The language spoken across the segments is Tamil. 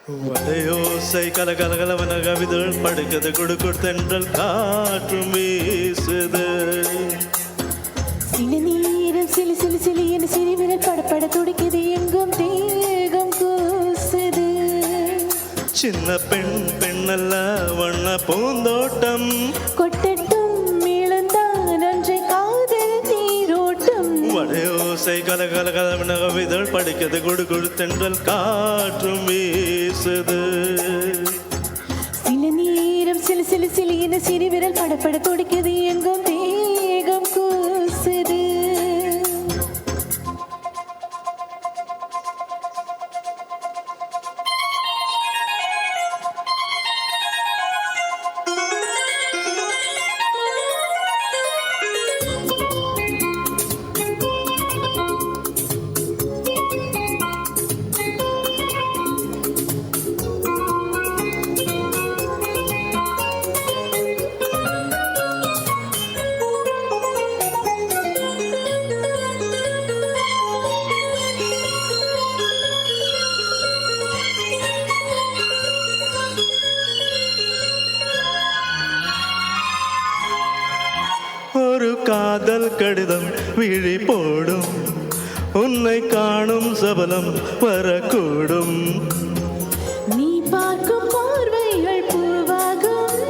வளையோசை கலகலகலவன கவிதழ் படுக்கது குடுக்குடு தென்றல் காற்றும் வீசுது. சில நேரம் சிலு சிலு சிலு என சிறுவிரல் படப்பட துடிக்குது, எங்கும் தேகம் கூசுது. சின்ன பெண் பெண்ணல்ல வண்ண பூந்தோட்டம் கொட்டட்டும் இழந்தான் அன்றை காதல் நீரோட்டம். வளையோசை கலகலகலவன கவிதழ் படுக்கது குடுக்குடு தென்றல் காற்றும் வீசுது. சில நேரம் சிலு சிலு சிலு என சிறுவிரல் படப்பட துடிக்குது, எங்கும் தேகம் கூசுது. ஒரு காதல் கடிதம் விழி போடும், உன்னை காணும் சபலம் வரக்கூடும். நீ பார்க்கும் பார்வைகள் பூவாகும்,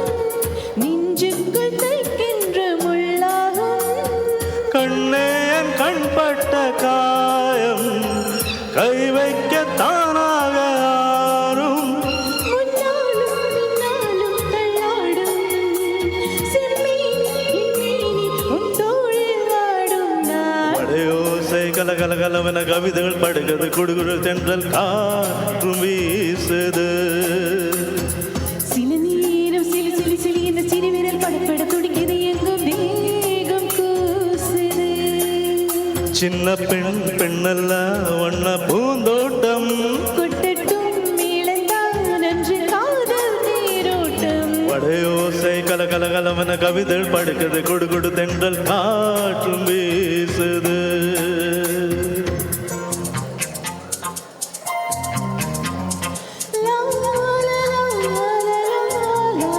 நெஞ்சுக்குள் தைக்கின்ற முள்ளாகும். கண்ணே என் கண்பட்ட காயம் கை வைக்க தானாக ஆறும். முன்னாலும் பின்னாலும் தள்ளாடும், செம்மீன் இம்மீனி உன் தோளில் ஆடும் நாள். வளையோசை கலகலகலவன கவிதைகள் படுகிறது குடுகுடு தென்றல் காற்றும் வீசுது. சில நேரம் சிலு சிலு சிலு என சிறுவிரல் படப்பட துடிக்குது, எங்கும் வேகம் கூசுது. சின்ன பெண் பெண்ணல்ல வண்ண பூந்தோட்டம் கொட்டட்டும் இழந்தான் அன்று காதல் நீரோட்டம். வளையோசை கலகலகலவன கவிதைகள் படுகிறது குடுகுடு தென்றல் காற்றும் வீசுது. லா லா லா லா லா லா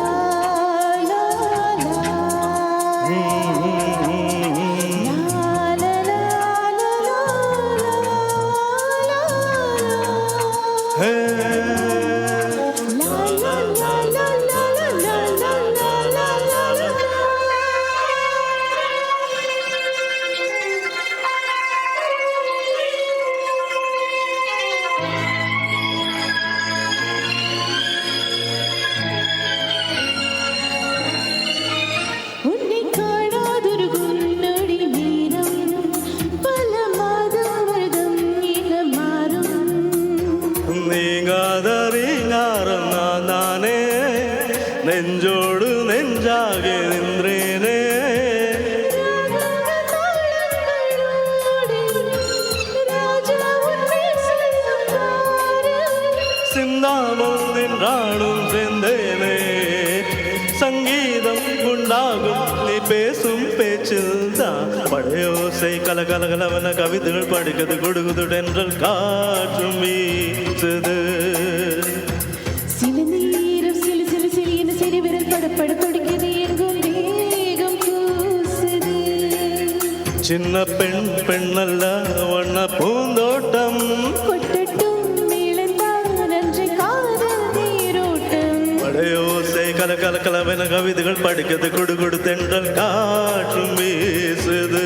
உன்னை காணாதொரு குன்னொடி நேரம், பல மாதம் வருடம் என மாறும். நீங்காத ரீங்காரம் நான் தானே, நெஞ்சோடு நெஞ்சாக நின்றேனே. சிந்தாமல் நின்றாலும் செந்தேனே, சங்கீதம் உண்டாகும் நீ பேசும் பேச்சில் தான். பழையோசை கலகலகலவன கவிதைகள் படுக்கிறது குடுகுது தென்றல் காற்றும் வீசுது. சில நேரம் சிலு சிலு சிலு என சிறுவிரல் படப்பட துடிக்குது, எங்கும் வேகம் கூசுது. சின்ன பெண் பெண்ணல்ல வண்ண பூந்தோட்டம் கொட்டட்டும் இழந்தான் அன்று காதல் நீரோட்டம். பழையோசை கலகலகலவன கவிதைகள் படுக்கிறது குடுகுடு தென்றல் காற்றும் வீசுது.